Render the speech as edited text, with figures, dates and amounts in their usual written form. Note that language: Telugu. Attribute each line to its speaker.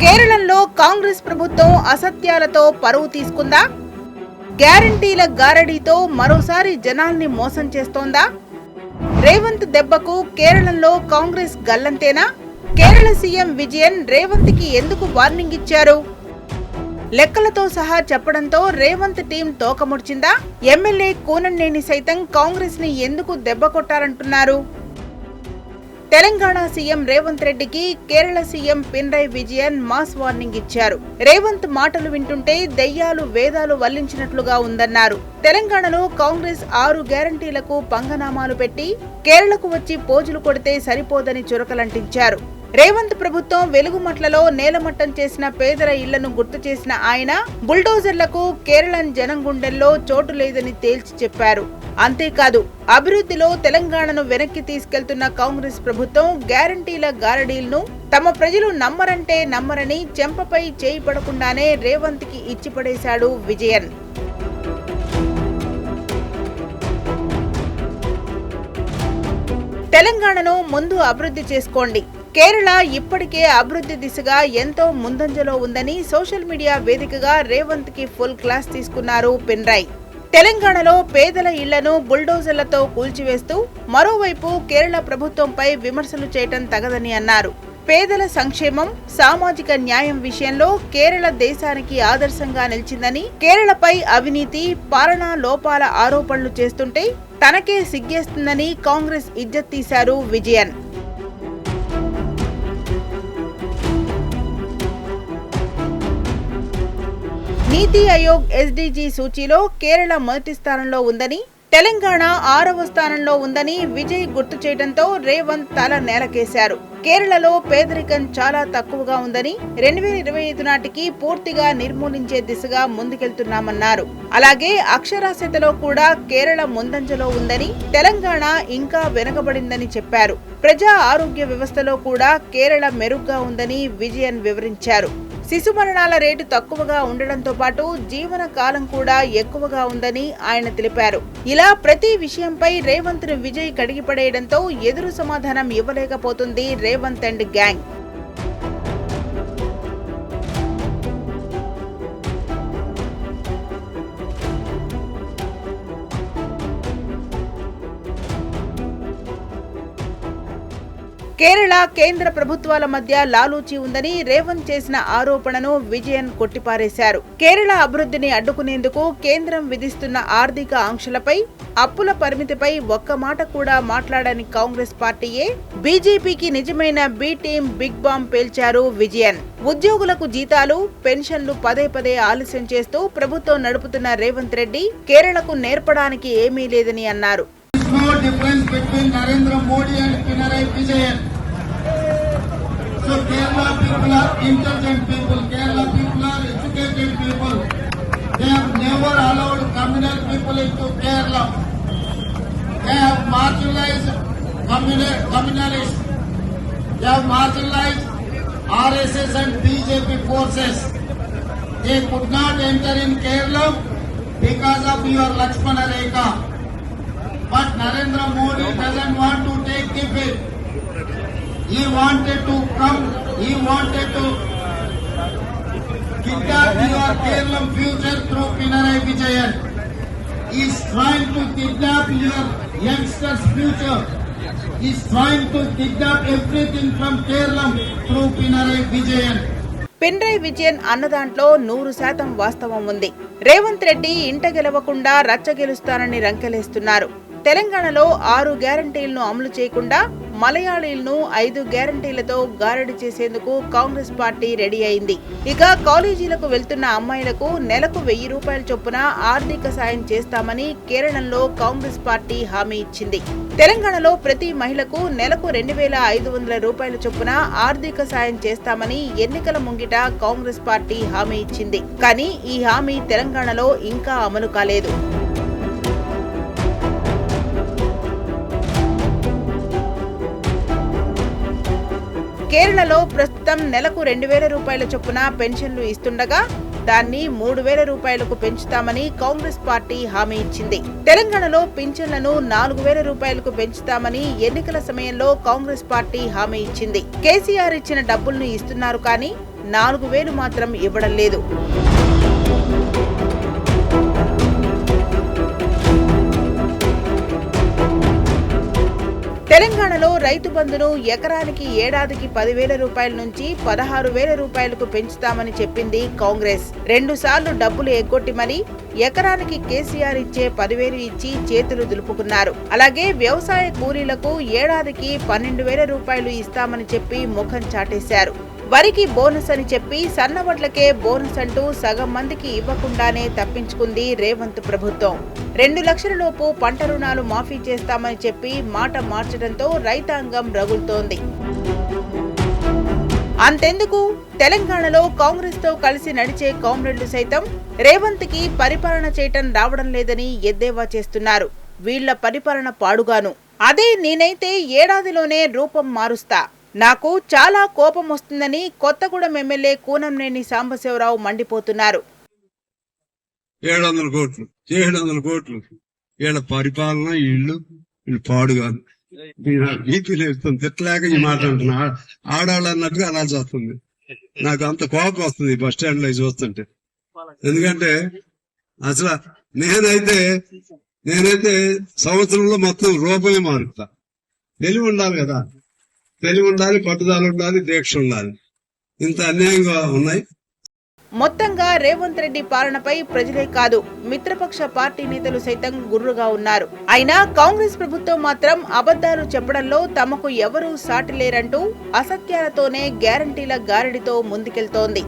Speaker 1: కేరళలో కాంగ్రెస్ ప్రభుత్వం అసత్యాలతో పరువు తీసుకుందా? గ్యారంటీల గారడీతో మరోసారి జనాల్ని మోసం చేస్తోందా? రేవంత్ దెబ్బకు కేరళలో కాంగ్రెస్ గల్లంతేనా? కేరళ సీఎం విజయన్ రేవంత్కి ఎందుకు వార్నింగ్ ఇచ్చారు? లెక్కలతో సహా చెప్పడంతో రేవంత్ టీం తోకముడిచిందా? ఎమ్మెల్యే కూననేని సైతం కాంగ్రెస్ ని ఎందుకు దెబ్బ కొట్టారంటున్నారు? తెలంగాణ సీఎం రేవంత్ రెడ్డికి Kerala CM Pinarayi Vijayan mass warning ఇచ్చారు. రేవంత్ మాటలు వింటుంటే దెయ్యాలు వేదాలు వల్లించినట్లుగా ఉందన్నారు. తెలంగాణలో కాంగ్రెస్ 6 గ్యారంటీలకు పంగనామాలు పెట్టి కేరళకు వచ్చి పోజులు కొడితే సరిపోదని చురకలంటించారు. రేవంత్ ప్రభుత్వం వెలుగుమట్లలో నేలమట్టం చేసిన పేదల ఇళ్లను గుర్తు చేసిన ఆయన బుల్డోజర్లకు కేరళం జనం గుండెల్లో చోటు లేదని తేల్చి చెప్పారు. అంతేకాదు, అభివృద్ధిలో తెలంగాణను వెనక్కి తీసుకెళ్తున్న కాంగ్రెస్ ప్రభుత్వం గ్యారంటీల గారడీలను తమ ప్రజలు నమ్మరంటే నమ్మరని చెంపపై చేయి పడకుండానే రేవంత్ కి ఇచ్చిపడేశాడు విజయన్. తెలంగాణను ముందు అభివృద్ధి చేసుకోండి. కేరళ ఇప్పటికే అభివృద్ధి దిశగా ఎంతో ముందంజలో ఉందని సోషల్ మీడియా వేదికగా రేవంత్ కి ఫుల్ క్లాస్ తీసుకున్నారు పినరయి. తెలంగాణలో పేదల ఇళ్లను బుల్డోజర్లతో కూల్చివేస్తూ మరోవైపు కేరళ ప్రభుత్వంపై విమర్శలు చేయటం తగదని అన్నారు. పేదల సంక్షేమం, సామాజిక న్యాయం విషయంలో కేరళ దేశానికి ఆదర్శంగా నిలిచిందని, కేరళపై అవినీతి, పాలనా లోపాల ఆరోపణలు చేస్తుంటే తనకే సిగ్గేస్తుందని కాంగ్రెస్ ఇజ్జత్ తీశారు విజయన్. నీతి ఆయోగ్ ఎస్డీజీ సూచీలో కేరళ మొదటి స్థానంలో ఉందని, తెలంగాణ 6వ స్థానంలో ఉందని విజయ్ గుర్తు చేయడంతో రేవంత్ తల నేలకేశారు. కేరళలో పేదరికం చాలా తక్కువగా ఉందని, 2025 నాటికి పూర్తిగా నిర్మూలించే దిశగా ముందుకెళ్తున్నామన్నారు. అలాగే అక్షరాస్యతలో కూడా కేరళ ముందంజలో ఉందని, తెలంగాణ ఇంకా వెనుకబడిందని చెప్పారు. ప్రజా ఆరోగ్య వ్యవస్థలో కూడా కేరళ మెరుగ్గా ఉందని విజయన్ వివరించారు. శిశు మరణాల రేటు తక్కువగా ఉండడంతో పాటు జీవన కాలం కూడా ఎక్కువగా ఉందని ఆయన తెలిపారు. ఇలా ప్రతి విషయంపై రేవంత్ ను విజయ్ కడిగిపడేయడంతో ఎదురు సమాధానం ఇవ్వలేకపోతుంది రేవంత్ అండ్ గ్యాంగ్. కేరళ, కేంద్ర ప్రభుత్వాల మధ్య లాలూచీ ఉందని రేవంత్ చేసిన ఆరోపణను విజయన్ కొట్టిపారేశారు. కేరళ అభివృద్ధిని అడ్డుకునేందుకు కేంద్రం విధిస్తున్న ఆర్థిక ఆంక్షలపై, అప్పుల పరిమితిపై ఒక్క మాట కూడా మాట్లాడని కాంగ్రెస్ పార్టీయే బీజేపీకి నిజమైన బి టీం బిగ్ బాంబ్ పేల్చారు విజయన్. ఉద్యోగులకు జీతాలు, పెన్షన్లు పదే ఆలస్యం చేస్తూ ప్రభుత్వం నడుపుతున్న రేవంత్ రెడ్డి కేరళకు నేర్పడానికి ఏమీ లేదని అన్నారు.
Speaker 2: No difference between Narendra Modi and Pinarayi Vijayan. So Kerala people are intelligent people. Kerala people are educated people. They have never allowed communal people into Kerala. They have marginalized communalists. They have marginalized RSS and BJP forces. They could not enter in Kerala because of your Lakshmana Rekha. But Narendra Modi doesn't want to take the bait. He wanted to come, he wanted to kidnap your Kerala future through Pinarayi Vijayan. He is trying to kidnap your youngsters' future. He is trying to kidnap everything from Kerala through Pinarayi Vijayan.
Speaker 1: Pinarayi Vijayan అన్నదాంట్లో 100% వాస్తవం ఉంది. రేవంత్ రెడ్డి ఇంట గెలవకుండా రచ్చ గెలుస్తానని రంకెలేస్తున్నారు. తెలంగాణలో 6 గ్యారంటీలను అమలు చేయకుండా మలయాళీలను 5 గ్యారంటీలతో గారడి చేసేందుకు కాంగ్రెస్ పార్టీ రెడీ అయింది. ఇక కాలేజీలకు వెళ్తున్న అమ్మాయిలకు నెలకు 1000 రూపాయల చొప్పున ఆర్థిక సాయం చేస్తామని కేరళలో కాంగ్రెస్ పార్టీ హామీ ఇచ్చింది. తెలంగాణలో ప్రతి మహిళకు నెలకు 2500 రూపాయల చొప్పున ఆర్థిక సాయం చేస్తామని ఎన్నికల ముంగిట కాంగ్రెస్ పార్టీ హామీ ఇచ్చింది. కానీ ఈ హామీ తెలంగాణలో ఇంకా అమలు కాలేదు. కేరళలో ప్రస్తుతం నెలకు 2000 రూపాయల చొప్పున పెన్షన్లు ఇస్తుండగా దాన్ని 3,000 రూపాయలకు పెంచుతామని కాంగ్రెస్ పార్టీ హామీ ఇచ్చింది. తెలంగాణలో పింఛన్లను 4,000 రూపాయలకు పెంచుతామని ఎన్నికల సమయంలో కాంగ్రెస్ పార్టీ హామీ ఇచ్చింది. కేసీఆర్ ఇచ్చిన డబ్బుల్ని ఇస్తున్నారు కానీ 4,000 మాత్రం ఇవ్వడం లేదు. తెలంగాణలో రైతు బంధును ఎకరానికి ఏడాదికి 10,000 రూపాయల నుంచి 16,000 రూపాయలకు పెంచుతామని చెప్పింది కాంగ్రెస్. 2 సార్లు డబ్బులు ఎగ్గొట్టి మరి ఎకరానికి కేసీఆర్ ఇచ్చే 10,000 ఇచ్చి చేతులు దులుపుకున్నారు. అలాగే వ్యవసాయ కూలీలకు ఏడాదికి 12,000 రూపాయలు ఇస్తామని చెప్పి ముఖం చాటేశారు. వరికి బోనస్ అని చెప్పి సన్నవడ్లకే బోనస్ అంటూ సగం మందికి ఇవ్వకుండానే తప్పించుకుంది రేవంత్ ప్రభుత్వం. 2 లక్షల లోపు పంట రుణాలు మాఫీ చేస్తామని చెప్పి మాట మార్చడంతో రైతాంగం రగులుతోంది. అంతెందుకు, తెలంగాణలో కాంగ్రెస్ తో కలిసి నడిచే కామ్రేడ్లు సైతం రేవంత్ కి పరిపాలన చేయటం రావడం లేదని ఎద్దేవా చేస్తున్నారు. వీళ్ల పరిపాలన పాడుగాను. అదే నేనైతే ఏడాదిలోనే రూపం మారుస్తా, నాకు చాలా కోపం వస్తుందని కొత్తగూడెం ఎమ్మెల్యే కూనంనేని సాంబశివరావు మండిపోతున్నారు.
Speaker 3: 700 కోట్లు వీళ్ళ పరిపాలన, వీళ్ళు పాడుగాను. బీపీ లేస్తుంది, తిట్టలేక ఈ మాట అంటున్నా. ఆడాళ్ళు అన్నట్టుగా అనాల్సి వస్తుంది. నాకు అంత కోపం వస్తుంది బస్ స్టాండ్ లో చూస్తుంటే. ఎందుకంటే అసలు నేనైతే సంవత్సరంలో మొత్తం రూపమే మారుతా. తెలివి ఉండాలి కదా, తెలివి ఉండాలి, పట్టుదల ఉండాలి, దీక్ష ఉండాలి. ఇంత అన్యాయంగా ఉన్నాయి.
Speaker 1: మొత్తంగా రేవంత్ రెడ్డి పాలనపై ప్రజలే కాదు, మిత్రపక్ష పార్టీ నేతలు సైతం గుర్రుగా ఉన్నారు. అయినా కాంగ్రెస్ ప్రభుత్వం మాత్రం అబద్ధాలు చెప్పడంలో తమకు ఎవరూ సాటి లేరంటూ అసత్యాలతోనే గ్యారంటీల గారడితో ముందుకెళ్తోంది.